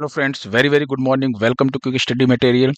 Hello friends, very very good morning. Welcome to quick study material.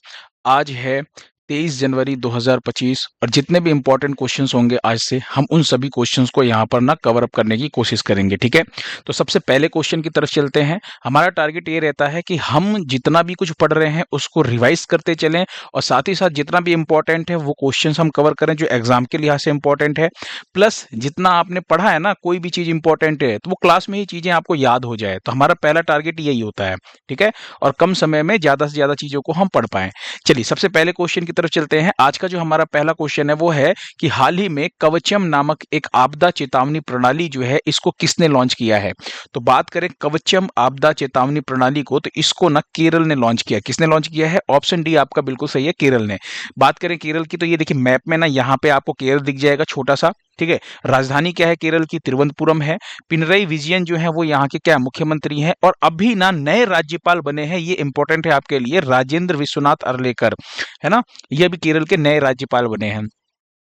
आज है 23 जनवरी 2025 और जितने भी इंपॉर्टेंट क्वेश्चंस होंगे आज से हम उन सभी क्वेश्चंस को यहाँ पर ना कवर अप करने की कोशिश करेंगे। ठीक है, तो सबसे पहले क्वेश्चन की तरफ चलते हैं। हमारा टारगेट ये रहता है कि हम जितना भी कुछ पढ़ रहे हैं उसको रिवाइज करते चलें और साथ ही साथ जितना भी इंपॉर्टेंट है वो क्वेश्चंस हम कवर करें जो एग्जाम के लिहाज से इंपॉर्टेंट है। प्लस जितना आपने पढ़ा है ना, कोई भी चीज़ इंपॉर्टेंट है तो वो क्लास में ही चीज़ें आपको याद हो जाए। तो हमारा पहला टारगेट यही होता है। ठीक है, और कम समय में ज़्यादा से ज़्यादा चीज़ों को हम पढ़ पाएँ। चलिए सबसे पहले क्वेश्चन की तरफ चलते हैं। आज का जो हमारा पहला क्वेश्चन है वो है कि हाल ही में कवचम नामक एक आपदा चेतावनी प्रणाली जो है इसको किसने लॉन्च किया है। तो बात करें कवचम आपदा चेतावनी प्रणाली को, तो इसको ना केरल ने लॉन्च किया। किसने लॉन्च किया है? ऑप्शन डी आपका बिल्कुल सही है, केरल ने। बात करें केरल की तो ये देखिए मैप में ना यहाँ पे आपको केरल दिख जाएगा छोटा सा। ठीक है, राजधानी क्या है केरल की? तिरुवनंतपुरम है। पिनरई विजयन जो है वो यहाँ के क्या मुख्यमंत्री हैं और अभी ना नए राज्यपाल बने हैं, ये इंपॉर्टेंट है आपके लिए, राजेंद्र विश्वनाथ अर्लेकर, है ना। ये अभी केरल के नए राज्यपाल बने हैं।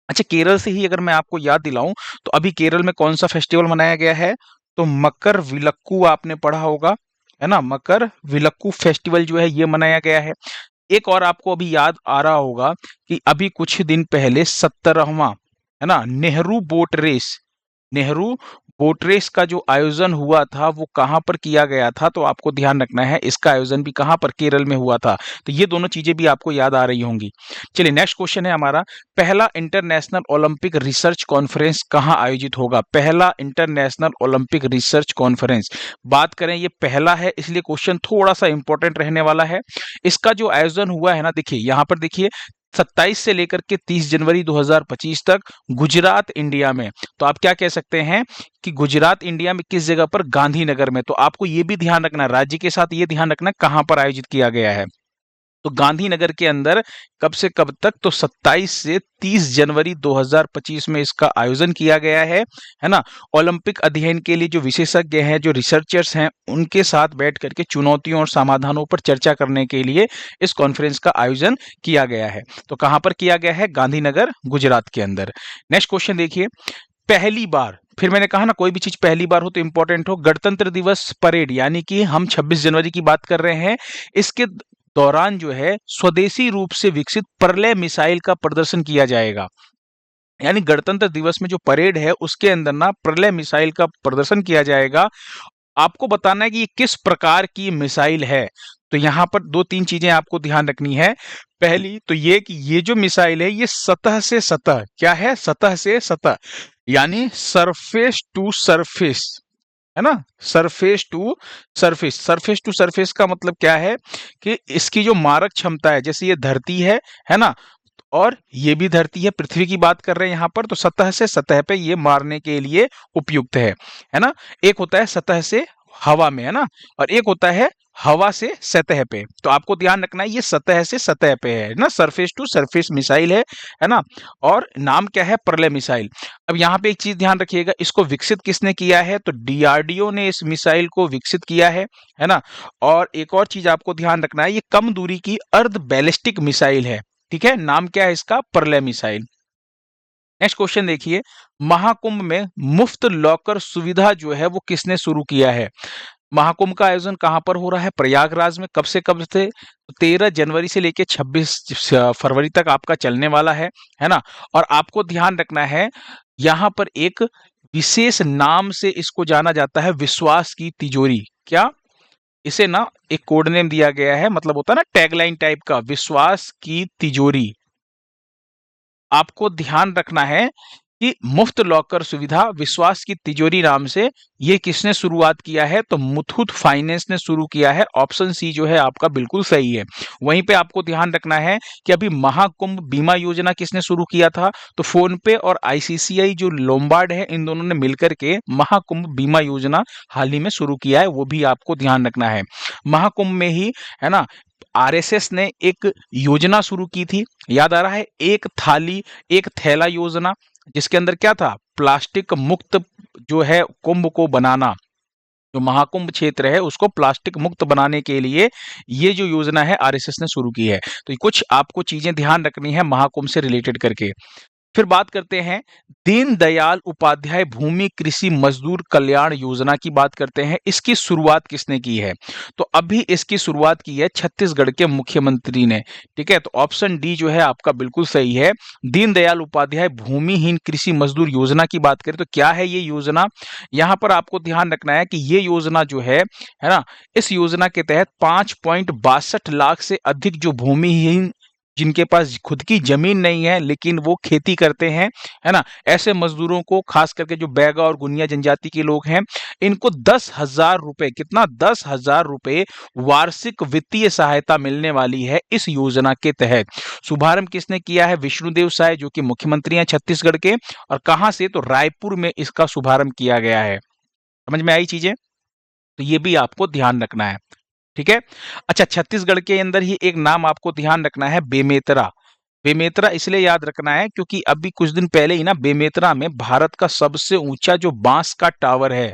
अच्छा, केरल से ही अगर मैं आपको याद दिलाऊं तो अभी केरल में कौन सा फेस्टिवल मनाया गया है? तो मकर विलक्कू आपने पढ़ा होगा, है ना। मकर विलक्कू फेस्टिवल जो है ये मनाया गया है। एक और आपको अभी याद आ रहा होगा कि अभी कुछ दिन पहले 17वां, है ना, नेहरू बोट रेस का जो आयोजन हुआ था वो कहाँ पर किया गया था? तो आपको ध्यान रखना है इसका आयोजन भी कहाँ पर, केरल में हुआ था। तो ये दोनों चीजें भी आपको याद आ रही होंगी। चलिए नेक्स्ट क्वेश्चन है हमारा, पहला इंटरनेशनल ओलंपिक रिसर्च कॉन्फ्रेंस कहाँ आयोजित होगा? पहला इंटरनेशनल ओलंपिक रिसर्च कॉन्फ्रेंस, बात करें ये पहला है इसलिए क्वेश्चन थोड़ा सा इंपॉर्टेंट रहने वाला है। इसका जो आयोजन हुआ है ना, देखिए यहाँ पर देखिए 27 से लेकर के 30 जनवरी 2025 तक गुजरात इंडिया में। तो आप क्या कह सकते हैं कि गुजरात इंडिया में किस जगह पर? गांधीनगर में। तो आपको ये भी ध्यान रखना है, राज्य के साथ ये ध्यान रखना कहां पर आयोजित किया गया है। तो गांधीनगर के अंदर कब से कब तक? तो 27 से 30 जनवरी 2025 में इसका आयोजन किया गया है ना। ओलंपिक अध्ययन के लिए जो विशेषज्ञ हैं, जो रिसर्चर्स हैं, उनके साथ बैठ करके चुनौतियों और समाधानों पर चर्चा करने के लिए इस कॉन्फ्रेंस का आयोजन किया गया है। तो कहां पर किया गया है? गांधीनगर, गुजरात के अंदर। नेक्स्ट क्वेश्चन देखिए, पहली बार, फिर मैंने कहा ना कोई भी चीज पहली बार हो तो इंपॉर्टेंट हो, गणतंत्र दिवस परेड यानी कि हम 26 जनवरी की बात कर रहे हैं, इसके दौरान जो है स्वदेशी रूप से विकसित प्रलय मिसाइल का प्रदर्शन किया जाएगा। यानी गणतंत्र दिवस में जो परेड है उसके अंदर ना प्रलय मिसाइल का प्रदर्शन किया जाएगा। आपको बताना है कि ये किस प्रकार की मिसाइल है। तो यहाँ पर दो तीन चीजें आपको ध्यान रखनी है। पहली तो ये कि ये जो मिसाइल है ये सतह से सतह, क्या है? सतह से सतह, यानी सरफेस टू सरफेस, है ना। सरफेस टू सरफेस का मतलब क्या है कि इसकी जो मारक क्षमता है, जैसे ये धरती है ना, और ये भी धरती है, पृथ्वी की बात कर रहे हैं यहाँ पर, तो सतह से सतह पे ये मारने के लिए उपयुक्त है ना। एक होता है सतह से हवा में, है ना, और एक होता है हवा से सतह पे। तो आपको ध्यान रखना है ये सतह से सतह पे है ना, सरफेस टू सरफेस मिसाइल है ना। और नाम क्या है? प्रलय मिसाइल। अब यहाँ पे एक चीज ध्यान रखिएगा, इसको विकसित किसने किया है? तो डीआरडीओ ने इस मिसाइल को विकसित किया है ना। और एक और चीज आपको ध्यान रखना है, ये कम दूरी की अर्ध बैलिस्टिक मिसाइल है। ठीक है, नाम क्या है इसका? प्रलय मिसाइल। नेक्स्ट क्वेश्चन देखिए, महाकुंभ में मुफ्त लॉकर सुविधा जो है वो किसने शुरू किया है? महाकुंभ का आयोजन कहां पर हो रहा है? प्रयागराज में। कब से कब से? 13 जनवरी से लेकर 26 फरवरी तक आपका चलने वाला है ना। और आपको ध्यान रखना है यहां पर एक विशेष नाम से इसको जाना जाता है, विश्वास की तिजोरी। क्या? इसे ना एक कोड नेम दिया गया है, मतलब होता है ना टैगलाइन टाइप का, विश्वास की तिजोरी। आपको ध्यान रखना है कि मुफ्त लॉकर सुविधा विश्वास की तिजोरी नाम से ये किसने शुरुआत किया है? तो मुथूट फाइनेंस ने शुरू किया है। ऑप्शन सी जो है आपका बिल्कुल सही है। वहीं पे आपको ध्यान रखना है कि अभी महाकुंभ बीमा योजना किसने शुरू किया था? तो फोन पे और आईसीसीआई जो लोम्बार्ड है, इन दोनों ने मिलकर के महाकुंभ बीमा योजना हाल ही में शुरू किया है, वो भी आपको ध्यान रखना है। महाकुंभ में ही, है ना, आरएसएस ने एक योजना शुरू की थी, याद आ रहा है? एक थाली एक थैला योजना, जिसके अंदर क्या था? प्लास्टिक मुक्त जो है कुंभ को बनाना, जो महाकुंभ क्षेत्र है उसको प्लास्टिक मुक्त बनाने के लिए ये जो योजना है आरएसएस ने शुरू की है। तो कुछ आपको चीजें ध्यान रखनी है महाकुंभ से रिलेटेड करके। फिर बात करते हैं दीनदयाल उपाध्याय भूमि कृषि मजदूर कल्याण योजना की बात करते हैं। इसकी शुरुआत किसने की है? तो अभी इसकी शुरुआत की है छत्तीसगढ़ के मुख्यमंत्री ने। ठीक है, तो ऑप्शन डी जो है आपका बिल्कुल सही है। दीनदयाल उपाध्याय भूमिहीन कृषि मजदूर योजना की बात करें तो क्या है ये योजना? यहाँ पर आपको ध्यान रखना है कि ये योजना जो है ना, इस योजना के तहत 5.62 लाख से अधिक जो भूमिहीन, जिनके पास खुद की जमीन नहीं है लेकिन वो खेती करते हैं, है ना, ऐसे मजदूरों को, खास करके जो बैगा और गुनिया जनजाति के लोग हैं, इनको 10,000 रुपए, कितना, 10,000 रुपए वार्षिक वित्तीय सहायता मिलने वाली है इस योजना के तहत। शुभारंभ किसने किया है? विष्णुदेव साय, जो कि मुख्यमंत्री हैं छत्तीसगढ़ के। और कहां से? तो रायपुर में इसका शुभारंभ किया गया है। समझ में आई चीजें? तो ये भी आपको ध्यान रखना है। ठीक है। अच्छा, छत्तीसगढ़ के अंदर ही एक नाम आपको ध्यान रखना है, बेमेतरा। बेमेतरा इसलिए याद रखना है क्योंकि अभी कुछ दिन पहले ही ना बेमेतरा में भारत का सबसे ऊंचा जो बांस का टावर है,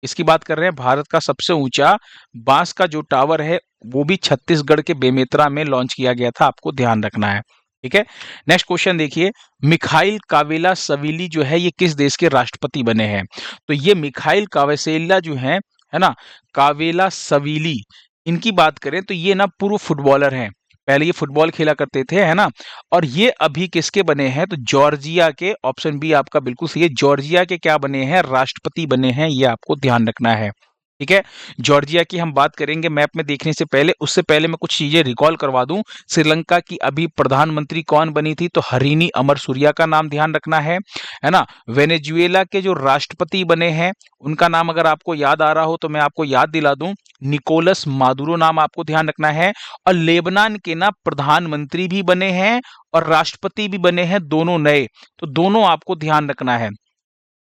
इसकी बात कर रहे हैं, भारत का सबसे ऊंचा बांस का जो टावर है वो भी छत्तीसगढ़ के बेमेतरा में लॉन्च किया गया था, आपको ध्यान रखना है। ठीक है। नेक्स्ट क्वेश्चन देखिए, मिखाइल कावेला सविली जो है ये किस देश के राष्ट्रपति बने हैं? तो ये मिखाइल कावेसेला जो है ना, कावेला सविली, इनकी बात करें तो ये ना पूर्व फुटबॉलर हैं। पहले ये फुटबॉल खेला करते थे, है ना। और ये अभी किसके बने हैं? तो जॉर्जिया के, ऑप्शन बी आपका बिल्कुल सही है, जॉर्जिया के क्या बने हैं? राष्ट्रपति बने हैं, ये आपको ध्यान रखना है। ठीक है। जॉर्जिया की हम बात करेंगे मैप में देखने से पहले, उससे पहले मैं कुछ चीजें रिकॉल करवा दूं। श्रीलंका की अभी प्रधानमंत्री कौन बनी थी? तो हरीनी अमरसूरिया का नाम ध्यान रखना है ना। वेनेजुएला के जो राष्ट्रपति बने हैं उनका नाम अगर आपको याद आ रहा हो तो मैं आपको याद दिला दूं, निकोलस मादुरो नाम आपको ध्यान रखना है। और लेबनान के ना प्रधानमंत्री भी बने हैं और राष्ट्रपति भी बने हैं, दोनों नए। तो दोनों आपको ध्यान रखना है।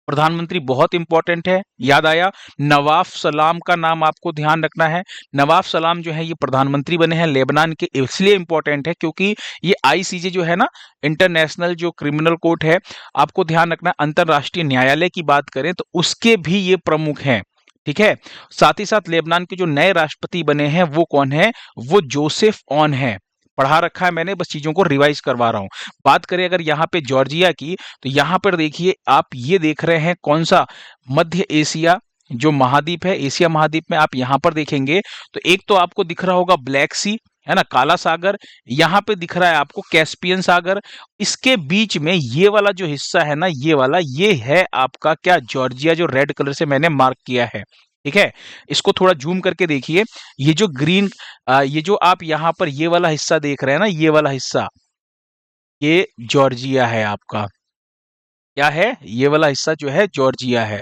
प्रधानमंत्री बहुत इंपॉर्टेंट है, याद आया। नवाफ सलाम का नाम आपको ध्यान रखना है। नवाफ सलाम जो है ये प्रधानमंत्री बने हैं लेबनान के, इसलिए इंपॉर्टेंट है क्योंकि ये आईसीजे जो है ना, इंटरनेशनल जो क्रिमिनल कोर्ट है, आपको ध्यान रखना है, अंतरराष्ट्रीय न्यायालय की बात करें तो उसके भी ये प्रमुख हैं। ठीक है। साथ ही साथ लेबनान के जो नए राष्ट्रपति बने हैं वो कौन है? वो जोसेफ ऑन है। पढ़ा रखा है मैंने, बस चीजों को रिवाइज करवा रहा हूं। बात करें अगर यहाँ पे जॉर्जिया की, तो यहाँ पर देखिए आप ये देख रहे हैं कौन सा? मध्य एशिया जो महाद्वीप है, एशिया महाद्वीप में आप यहाँ पर देखेंगे तो एक तो आपको दिख रहा होगा ब्लैक सी, है ना, काला सागर। यहाँ पे दिख रहा है आपको कैस्पियन सागर। इसके बीच में ये वाला जो हिस्सा है ना, ये वाला, ये है आपका क्या? जॉर्जिया, जो रेड कलर से मैंने मार्क किया है। ठीक है। इसको थोड़ा जूम करके देखिए, ये जो ग्रीन, ये जो आप यहाँ पर ये वाला हिस्सा देख रहे हैं ना, ये वाला हिस्सा, ये जॉर्जिया है आपका। क्या है? ये वाला हिस्सा जो है जॉर्जिया है।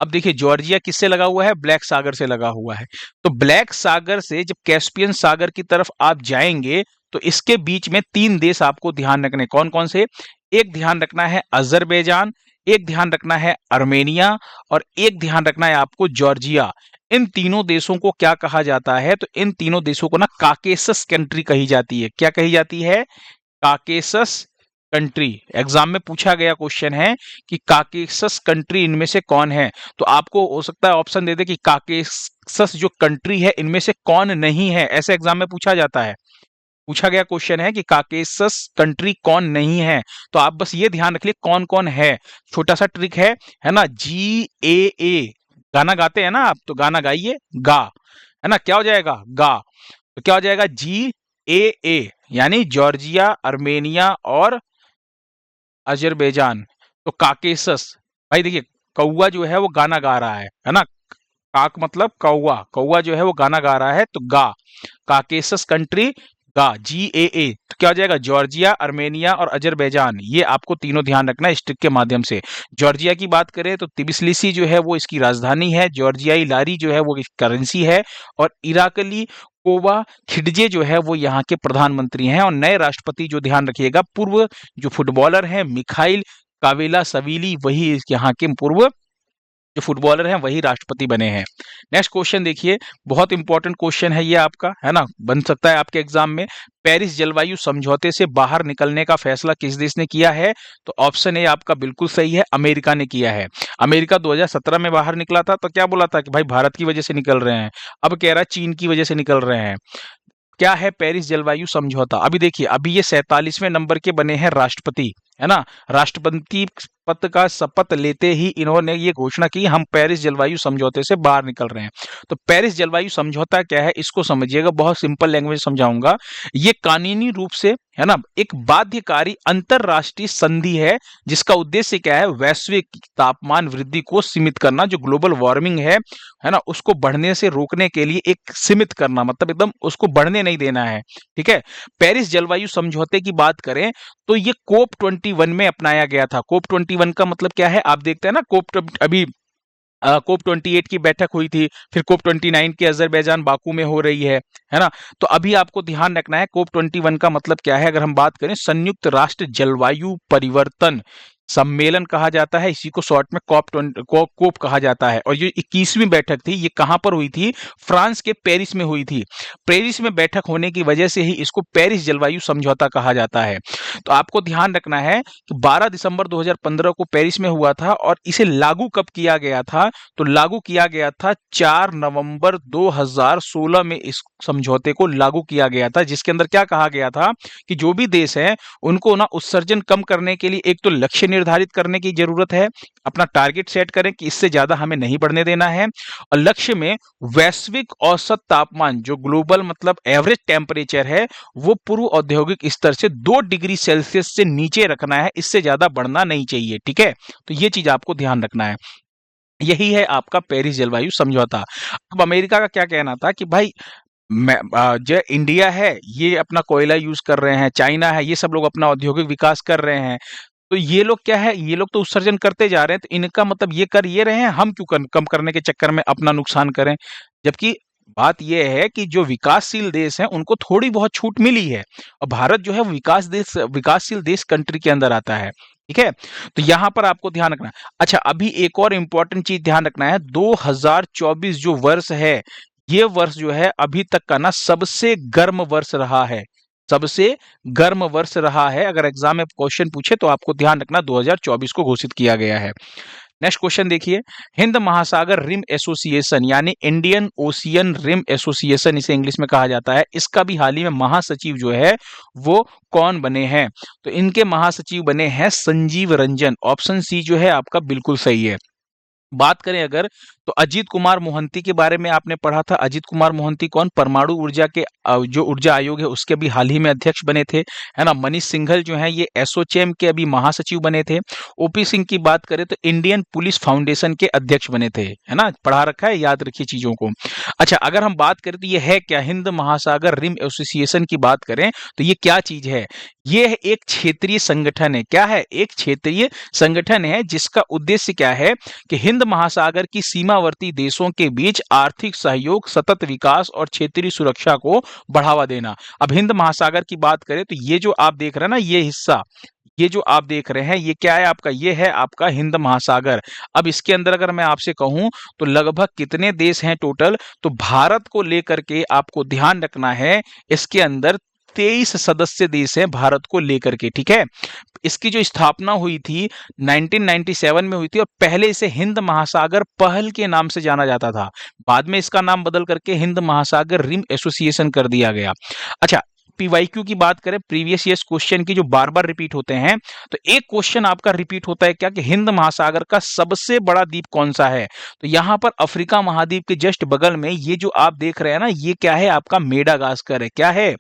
अब देखिए जॉर्जिया किससे लगा हुआ है? ब्लैक सागर से लगा हुआ है। तो ब्लैक सागर से जब कैस्पियन सागर की तरफ आप जाएंगे तो इसके बीच में 3 देश आपको ध्यान रखने, कौन कौन से? एक ध्यान रखना है अजरबैजान, एक ध्यान रखना है आर्मेनिया, और एक ध्यान रखना है आपको जॉर्जिया। इन तीनों देशों को क्या कहा जाता है? तो इन तीनों देशों को ना काकेसस कंट्री कही जाती है। क्या कही जाती है? Caucasus country. एग्जाम में पूछा गया क्वेश्चन है कि काकेसस कंट्री इनमें से कौन है? तो आपको हो सकता है ऑप्शन दे दे कि काकेसस जो कंट्री है इनमें से कौन नहीं है, ऐसे एग्जाम में पूछा जाता है। पूछा गया क्वेश्चन है कि काकेसस कंट्री कौन नहीं है, तो आप बस ये ध्यान रखिए कौन कौन है। छोटा सा ट्रिक है ना, GAA, गाना गाते हैं ना आप, तो गाना गाइए, गा, है ना, क्या हो जाएगा? गा। तो क्या हो जाएगा? GAA, यानी जॉर्जिया, आर्मेनिया और अजरबैजान। तो काकेसस, भाई देखिए कौवा जो है वो गाना गा रहा है ना, काक मतलब कौवा, कौवा जो है वो गाना गा रहा है, तो गा, काकेसस कंट्री, गा, GAA। तो क्या हो जाएगा? जॉर्जिया, आर्मेनिया और अजरबैजान। ये आपको तीनों ध्यान रखना है इस ट्रिक के माध्यम से। जॉर्जिया की बात करें तो तिबिलिसी जो है वो इसकी राजधानी है, जॉर्जियाई लारी जो है वो करेंसी है, और इराकली कोवा खिडजे जो है वो यहाँ के प्रधानमंत्री हैं। और नए राष्ट्रपति जो ध्यान रखिएगा, पूर्व जो फुटबॉलर हैं मिखाइल कावेला सविली, वही यहाँ के पूर्व जो फुटबॉलर हैं वही राष्ट्रपति बने हैं। नेक्स्ट क्वेश्चन देखिए, बहुत इंपॉर्टेंट क्वेश्चन है ये आपका, है ना, बन सकता है आपके एग्जाम में। पेरिस जलवायु समझौते से बाहर निकलने का फैसला किस देश ने किया है? तो ऑप्शन ए आपका बिल्कुल सही है, अमेरिका ने किया है। अमेरिका 2017 में बाहर निकला था, तो क्या बोला था कि भाई भारत की वजह से निकल रहे हैं, अब कह रहा है चीन की वजह से निकल रहे हैं। क्या है पेरिस जलवायु समझौता? अभी देखिए, अभी ये 47वें नंबर के बने हैं राष्ट्रपति, है ना? राष्ट्रपति पद का शपथ लेते ही इन्होंने ये घोषणा की, हम पेरिस जलवायु समझौते से बाहर निकल रहे हैं। तो पेरिस जलवायु समझौता क्या है, इसको समझिएगा, बहुत सिंपल लैंग्वेज समझाऊंगा। ये कानूनी रूप से, है ना, एक बाध्यकारी अंतरराष्ट्रीय संधि है, जिसका उद्देश्य क्या है, वैश्विक तापमान वृद्धि को सीमित करना, जो ग्लोबल वार्मिंग है ना, उसको बढ़ने से रोकने के लिए एक सीमित करना, मतलब एकदम उसको बढ़ने नहीं देना है। ठीक है। पेरिस जलवायु समझौते की बात करें तो ये कोप 21 में अपनाया गया था। कोप 21 का मतलब क्या है, आप देखते हैं ना, अभी कोप 28 की बैठक हुई थी, फिर कोप 29 की अजरबैजान बाकू में हो रही है ना? तो अभी आपको ध्यान रखना है कोप 21 का मतलब क्या है। अगर हम बात करें, संयुक्त राष्ट्र जलवायु परिवर्तन सम्मेलन कहा जाता है, इसी को शॉर्ट में कोप कहा जाता है। और ये 21वीं बैठक थी, ये कहां पर हुई थी, फ्रांस के पेरिस में हुई थी। पेरिस में बैठक होने की वजह से ही इसको पेरिस जलवायु समझौता कहा जाता है। तो आपको ध्यान रखना है कि 12 दिसंबर 2015 को पेरिस में हुआ था, और इसे लागू कब किया गया था, तो लागू किया गया था 4 नवंबर 2016 में इस समझौते को लागू किया गया था, जिसके अंदर क्या कहा गया था कि जो भी देश हैं उनको ना उत्सर्जन कम करने के लिए एक तो लक्ष्य निर्धारित करने की जरूरत है, अपना टारगेट सेट करें कि इससे ज्यादा हमें नहीं बढ़ने देना है, और लक्ष्य में वैश्विक औसत तापमान, जो ग्लोबल मतलब एवरेज टेम्परेचर है, वो पूर्व औद्योगिक स्तर से 2 डिग्री सेल्सियस से नीचे रखना है, इससे ज्यादा बढ़ना नहीं चाहिए। ठीक है। तो ये चीज आपको ध्यान रखना है। यही है आपका पेरिस जलवायु समझौता। अब अमेरिका का क्या कहना था कि भाई, जो इंडिया है ये अपना कोयला यूज कर रहे हैं, चाइना है ये सब लोग अपना औद्योगिक विकास कर रहे हैं, तो ये लोग क्या है, ये लोग तो उत्सर्जन करते जा रहे हैं, तो इनका मतलब ये कर ये रहे हैं, हम क्यों कम करने के चक्कर में अपना नुकसान करें। जबकि बात यह है कि जो विकासशील देश हैं उनको थोड़ी बहुत छूट मिली है, और भारत जो है वो विकासशील देश कंट्री के अंदर आता है। ठीक है। तो यहां पर आपको ध्यान रखना है। अच्छा, अभी एक और इंपॉर्टेंट चीज ध्यान रखना है, 2024 जो वर्ष है, ये वर्ष जो है अभी तक का ना सबसे गर्म वर्ष रहा है, सबसे गर्म वर्ष रहा है। अगर एग्जाम में क्वेश्चन पूछे तो आपको ध्यान रखना 2024 को घोषित किया गया है। नेक्स्ट क्वेश्चन देखिए, हिंद महासागर रिम एसोसिएशन, यानी इंडियन ओशियन रिम एसोसिएशन इसे इंग्लिश में कहा जाता है, इसका भी हाल ही में महासचिव जो है वो कौन बने हैं, तो इनके महासचिव बने हैं संजीव रंजन। ऑप्शन सी जो है आपका बिल्कुल सही है। बात करें अगर, तो अजीत कुमार मोहंती के बारे में आपने पढ़ा था। अजीत कुमार मोहंती कौन, परमाणु ऊर्जा के जो ऊर्जा आयोग है उसके अभी हाल ही में अध्यक्ष बने थे, है ना। मनीष सिंघल जो है ये एसोचैम के अभी महासचिव बने थे। ओपी सिंह की बात करें तो इंडियन पुलिस फाउंडेशन के अध्यक्ष बने थे, है ना, पढ़ा रखा है, याद रखिए चीजों को। अच्छा, अगर हम बात करें तो ये है क्या, हिंद महासागर रिम एसोसिएशन की बात करें तो ये क्या चीज है, ये एक क्षेत्रीय संगठन है। क्या है, एक क्षेत्रीय संगठन है, जिसका उद्देश्य क्या है कि हिंद महासागर की सीमावर्ती देशों के बीच आर्थिक सहयोग, सतत विकास और क्षेत्रीय सुरक्षा को बढ़ावा देना। अब हिंद महासागर की बात करें तो ये जो आप देख रहे हैं ना, ये हिस्सा, ये जो आप देख रहे हैं, ये क्या है आपका, ये है आपका हिंद महासागर। अब इसके अंदर अगर मैं आपसे कहूं तो लगभग कितने देश हैं टोटल, तो भारत को लेकर के आपको ध्यान रखना है, इसके अंदर 23 सदस्य देश हैं भारत को लेकर के। ठीक है। इसकी जो स्थापना हुई थी 1997 में हुई थी, और पहले इसे हिंद महासागर पहल के नाम से जाना जाता था, बाद में इसका नाम बदल करके हिंद महासागर रिम एसोसिएशन कर दिया गया। अच्छा, पीवाईक्यू की बात करें, प्रीवियस ईयर्स क्वेश्चन की जो बार बार रिपीट होते हैं, तो एक क्वेश्चन आपका रिपीट होता है क्या, कि हिंद महासागर का सबसे बड़ा द्वीप कौन सा है, तो यहां पर अफ्रीका महाद्वीप के जस्ट बगल में ये जो आप देख रहे हैं ना, ये क्या है आपका, मेडागास्कर है। क्या है,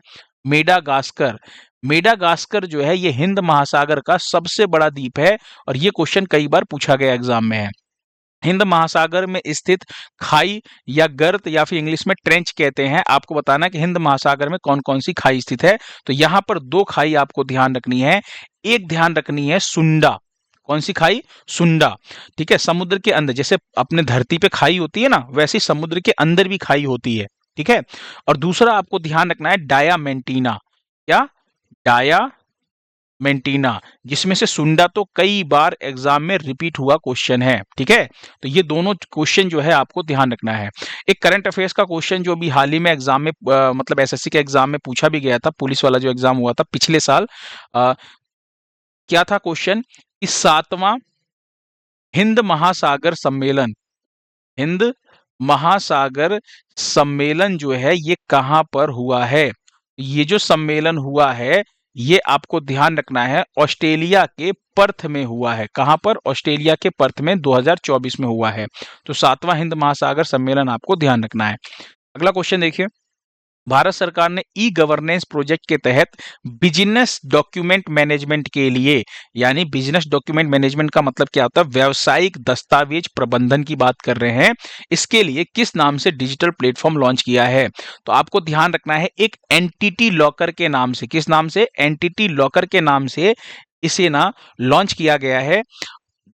मेडागास्कर। मेडागास्कर जो है ये हिंद महासागर का सबसे बड़ा द्वीप है, और ये क्वेश्चन कई बार पूछा गया एग्जाम में है। हिंद महासागर में स्थित खाई या गर्त, या फिर इंग्लिश में ट्रेंच कहते हैं, आपको बताना है कि हिंद महासागर में कौन कौन सी खाई स्थित है। तो यहां पर 2 खाई आपको ध्यान रखनी है। एक ध्यान रखनी है सुंडा, कौन सी खाई, सुंडा। ठीक है, समुद्र के अंदर, जैसे अपने धरती पे खाई होती है ना, वैसे समुद्र के अंदर भी खाई होती है। ठीक है। और दूसरा आपको ध्यान रखना है डायामेंटीना, क्या, डायामेंटीना, जिसमें से सुंडा तो कई बार एग्जाम में रिपीट हुआ क्वेश्चन है। ठीक है। तो ये दोनों क्वेश्चन जो है आपको ध्यान रखना है। एक करंट अफेयर्स का क्वेश्चन जो अभी हाल ही में एग्जाम में मतलब एसएससी के एग्जाम में पूछा भी गया था, पुलिस वाला जो एग्जाम हुआ था पिछले साल, क्या था क्वेश्चन, कि 7वां हिंद महासागर सम्मेलन, हिंद महासागर सम्मेलन जो है ये कहां पर हुआ है। ये जो सम्मेलन हुआ है, ये आपको ध्यान रखना है, ऑस्ट्रेलिया के पर्थ में हुआ है। कहां पर? ऑस्ट्रेलिया के पर्थ में 2024 में हुआ है। तो 7वां हिंद महासागर सम्मेलन आपको ध्यान रखना है। अगला क्वेश्चन देखिए, भारत सरकार ने ई गवर्नेंस प्रोजेक्ट के तहत बिजनेस डॉक्यूमेंट मैनेजमेंट के लिए, यानी बिजनेस डॉक्यूमेंट मैनेजमेंट का मतलब क्या होता है? व्यावसायिक दस्तावेज प्रबंधन की बात कर रहे हैं। इसके लिए किस नाम से डिजिटल प्लेटफॉर्म लॉन्च किया है? तो आपको ध्यान रखना है, एक एंटिटी लॉकर के नाम से। किस नाम से? एंटिटी लॉकर के नाम से इसे ना लॉन्च किया गया है।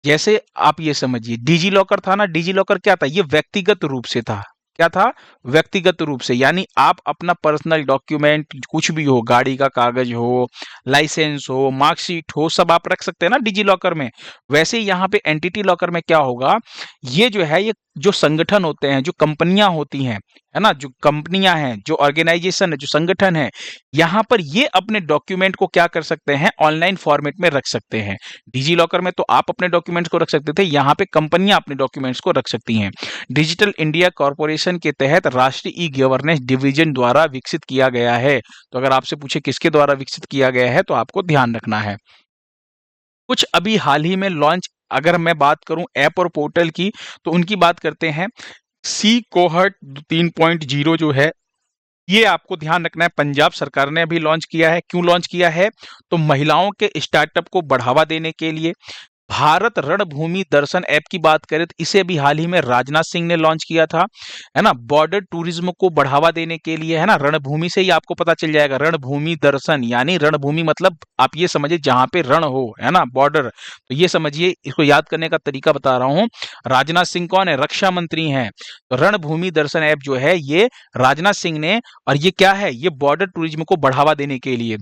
जैसे आप ये समझिए, डिजी लॉकर था ना, डिजी लॉकर क्या था? ये व्यक्तिगत रूप से था। क्या था? व्यक्तिगत रूप से, यानी आप अपना पर्सनल डॉक्यूमेंट कुछ भी हो, गाड़ी का कागज हो, लाइसेंस हो, मार्कशीट हो, सब आप रख सकते हैं ना डिजी लॉकर में। वैसे ही यहाँ पे एंटिटी लॉकर में क्या होगा, ये जो है, ये जो संगठन होते हैं, जो कंपनियां होती हैं, है ना, जो कंपनियां हैं, जो ऑर्गेनाइजेशन है, जो संगठन है, यहाँ पर ये अपने डॉक्यूमेंट को क्या कर सकते हैं? ऑनलाइन फॉर्मेट में रख सकते हैं। डिजी लॉकर में तो आप अपने डॉक्यूमेंट्स को रख सकते थे, यहाँ पे कंपनियां अपने डॉक्यूमेंट्स को रख सकती हैं। डिजिटल इंडिया कॉर्पोरेशन के तहत राष्ट्रीय ई गवर्नेंस डिवीजन द्वारा विकसित किया गया है। तो अगर आपसे पूछे किसके द्वारा विकसित किया गया है, तो आपको ध्यान रखना है। कुछ अभी हाल ही में लॉन्च, अगर मैं बात करूं ऐप और पोर्टल की, तो उनकी बात करते हैं। सी कोहर्ट 3.0 जो है, ये आपको ध्यान रखना है, पंजाब सरकार ने अभी लॉन्च किया है। क्यों लॉन्च किया है? तो महिलाओं के स्टार्टअप को बढ़ावा देने के लिए। भारत रणभूमि दर्शन ऐप की बात करें तो इसे भी हाल ही में राजनाथ सिंह ने लॉन्च किया था, है ना, बॉर्डर टूरिज्म को बढ़ावा देने के लिए, है ना। रणभूमि से ही आपको पता चल जाएगा, रणभूमि दर्शन, यानी रणभूमि मतलब आप ये समझिए जहां पे रण हो, है ना, बॉर्डर। तो ये समझिए, इसको याद करने का तरीका बता रहा हूं। राजनाथ सिंह कौन है? रक्षा मंत्री हैं। तो रणभूमि दर्शन ऐप जो है, ये राजनाथ सिंह ने, और ये क्या है? ये बॉर्डर टूरिज्म को बढ़ावा देने के लिए।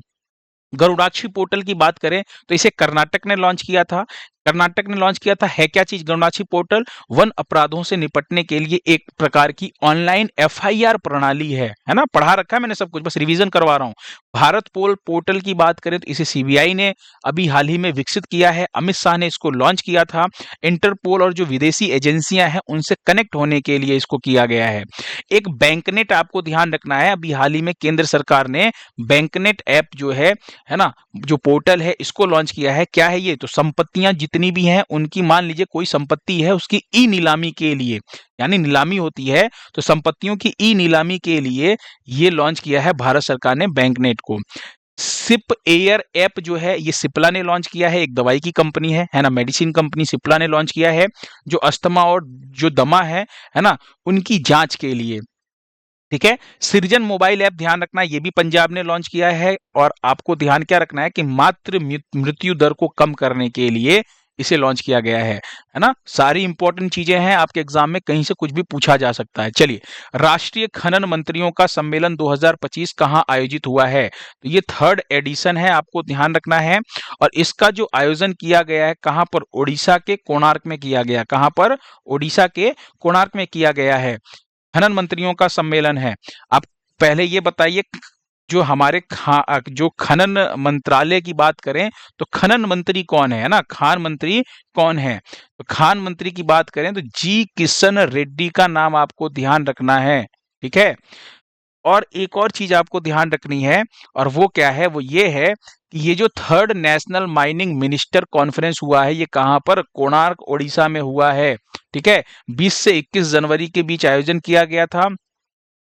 गरुड़ाक्षी पोर्टल की बात करें तो इसे कर्नाटक ने लॉन्च किया था। कर्नाटक ने लॉन्च किया था। है क्या चीज गरुड़ाक्षी पोर्टल? वन अपराधों से निपटने के लिए एक प्रकार की ऑनलाइन एफआईआर प्रणाली है ना। पढ़ा रखा है मैंने सब कुछ, बस रिवीजन करवा रहा हूं। भारत पोल पोर्टल की बात करें तो इसे सीबीआई ने अभी हाल ही में विकसित किया है। अमित शाह ने इसको लॉन्च किया था। इंटरपोल और जो विदेशी एजेंसियां हैं उनसे कनेक्ट होने के लिए इसको किया गया है। एक बैंकनेट आपको ध्यान रखना है, अभी हाल ही में केंद्र सरकार ने बैंकनेट ऐप जो है ना, जो पोर्टल है, इसको लॉन्च किया है। क्या है ये? तो संपत्तियां जितनी भी हैं उनकी, मान लीजिए कोई संपत्ति है, उसकी ई नीलामी के लिए, यानी नीलामी होती है, तो संपत्तियों की ई नीलामी के लिए ये लॉन्च किया है भारत सरकार ने बैंकनेट को। सिप एयर ऐप जो है, ये सिप्ला ने लॉन्च किया है। एक दवाई की कंपनी है ना, मेडिसिन कंपनी सिप्ला ने लॉन्च किया है, जो अस्थमा और जो दमा है ना, उनकी जांच के लिए। ठीक है। सृजन मोबाइल ऐप ध्यान रखना, ये भी पंजाब ने लॉन्च किया है। और आपको ध्यान क्या रखना है कि मातृ मृत्यु दर को कम करने के लिए इसे लॉन्च किया गया है ना। सारी इंपॉर्टेंट चीजें हैं, आपके एग्जाम में कहीं से कुछ भी पूछा जा सकता है। चलिए, राष्ट्रीय खनन मंत्रियों का सम्मेलन 2025 कहाँ आयोजित हुआ है? तो ये 3rd एडिशन है, आपको ध्यान रखना है। और इसका जो आयोजन किया गया है, कहाँ पर? ओडिशा के कोणार्क में किया गया। कहाँ पर? ओडिशा के कोणार्क में किया गया है। खनन मंत्रियों का सम्मेलन है। आप पहले ये बताइए, जो हमारे जो खनन मंत्रालय की बात करें तो खनन मंत्री कौन है ना, खान मंत्री कौन है? तो खान मंत्री की बात करें तो जी किशन रेड्डी का नाम आपको ध्यान रखना है। ठीक है। और एक और चीज आपको ध्यान रखनी है, और वो क्या है? वो ये है कि ये जो 3rd national mining minister conference हुआ है, ये कहां पर? कोणार्क ओडिशा में हुआ है। ठीक है। 20 से 21 जनवरी के बीच आयोजन किया गया था।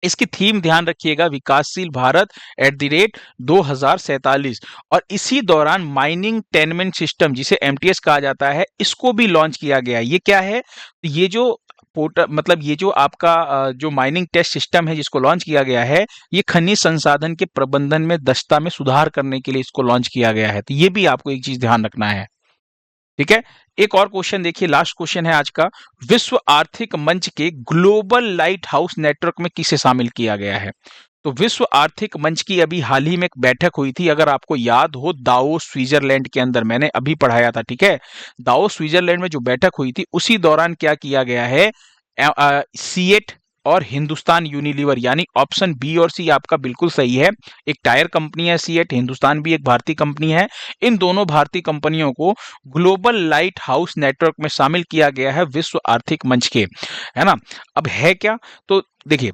इसकी थीम ध्यान रखिएगा, विकासशील भारत @2047। और इसी दौरान माइनिंग टेनमेंट सिस्टम, जिसे एमटीएस कहा जाता है, इसको भी लॉन्च किया गया। ये क्या है? ये जो पोर्टल, मतलब ये जो आपका जो माइनिंग टेस्ट सिस्टम है जिसको लॉन्च किया गया है, ये खनिज संसाधन के प्रबंधन में दक्षता में सुधार करने के लिए इसको लॉन्च किया गया है। तो ये भी आपको एक चीज ध्यान रखना है। ठीक है। एक और क्वेश्चन देखिए, लास्ट क्वेश्चन है आज का। विश्व आर्थिक मंच के ग्लोबल लाइट हाउस नेटवर्क में किसे शामिल किया गया है? तो विश्व आर्थिक मंच की अभी हाल ही में एक बैठक हुई थी, अगर आपको याद हो, दावोस स्विट्जरलैंड के अंदर, मैंने अभी पढ़ाया था। ठीक है। दावोस स्विट्जरलैंड में जो बैठक हुई थी, उसी दौरान क्या किया गया है? सीएट और हिंदुस्तान यूनिलीवर, यानी ऑप्शन बी और सी आपका बिल्कुल सही है। एक टायर कंपनी है सीएट, हिंदुस्तान भी एक भारतीय कंपनी है। इन दोनों भारतीय कंपनियों को ग्लोबल लाइट हाउस नेटवर्क में शामिल किया गया है विश्व आर्थिक मंच के, है ना। अब है क्या? तो देखिए,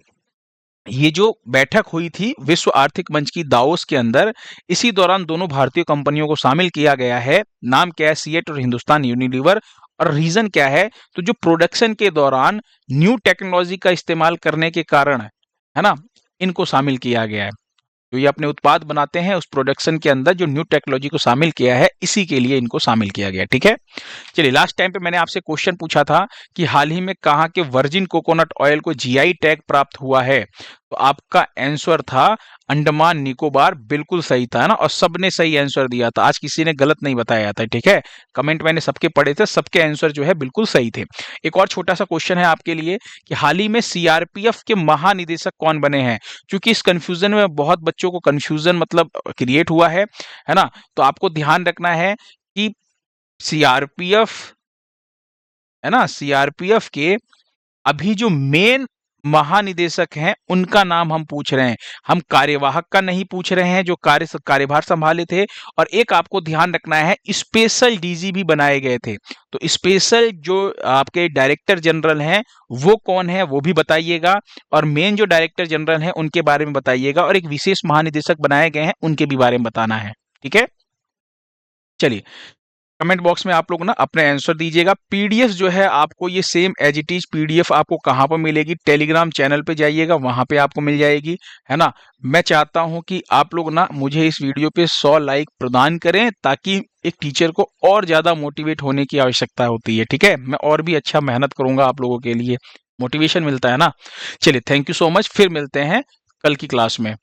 ये जो बैठक हुई थी विश्व आर्थिक मंच की दावोस के अंदर, इसी दौरान दोनों भारतीय कंपनियों को शामिल किया गया है। नाम क्या है? सीएट और हिंदुस्तान यूनिलीवर। और रीजन क्या है? तो जो प्रोडक्शन के दौरान न्यू टेक्नोलॉजी का इस्तेमाल करने के कारण, है ना, इनको शामिल किया गया है। जो ये अपने उत्पाद बनाते हैं उस प्रोडक्शन के अंदर जो न्यू टेक्नोलॉजी को शामिल किया है, इसी के लिए इनको शामिल किया गया। ठीक है, चलिए, लास्ट टाइम पे मैंने आपसे क्वेश्चन पूछा था कि हाल ही में कहाँ के वर्जिन कोकोनट ऑयल को जीआई टैग प्राप्त हुआ है, तो आपका आंसर था अंडमान निकोबार। बिल्कुल सही था, है ना, और सबने सही आंसर दिया था, आज किसी ने गलत नहीं बताया था। ठीक है, कमेंट मैंने सबके पढ़े थे, सबके आंसर जो है बिल्कुल सही थे। एक और छोटा सा क्वेश्चन है आपके लिए कि हाल ही में सीआरपीएफ के महानिदेशक कौन बने हैं? क्योंकि इस कंफ्यूजन में बहुत बच्चों को कंफ्यूजन मतलब क्रिएट हुआ है ना, तो आपको ध्यान रखना है कि सीआरपीएफ, है ना, सीआरपीएफ के अभी जो मेन महानिदेशक हैं उनका नाम हम पूछ रहे हैं, हम कार्यवाहक का नहीं पूछ रहे हैं जो कार्यभार संभाले थे। और एक आपको ध्यान रखना है, स्पेशल डीजी भी बनाए गए थे, तो स्पेशल जो आपके डायरेक्टर जनरल हैं वो कौन है वो भी बताइएगा, और मेन जो डायरेक्टर जनरल हैं उनके बारे में बताइएगा, और एक विशेष महानिदेशक बनाए गए हैं उनके भी बारे में बताना है। ठीक है, चलिए, कमेंट बॉक्स में आप लोग ना अपने आंसर दीजिएगा। पीडीएफ जो है आपको ये same as it is PDF आपको कहाँ पर मिलेगी? टेलीग्राम चैनल पे जाइएगा, वहां पे आपको मिल जाएगी, है ना। मैं चाहता हूं कि आप लोग ना मुझे इस वीडियो पे 100 लाइक प्रदान करें, ताकि एक टीचर को और ज्यादा मोटिवेट होने की आवश्यकता होती है। ठीक है, मैं और भी अच्छा मेहनत करूंगा आप लोगों के लिए, मोटिवेशन मिलता है ना। चलिए, थैंक यू सो मच, फिर मिलते हैं कल की क्लास में।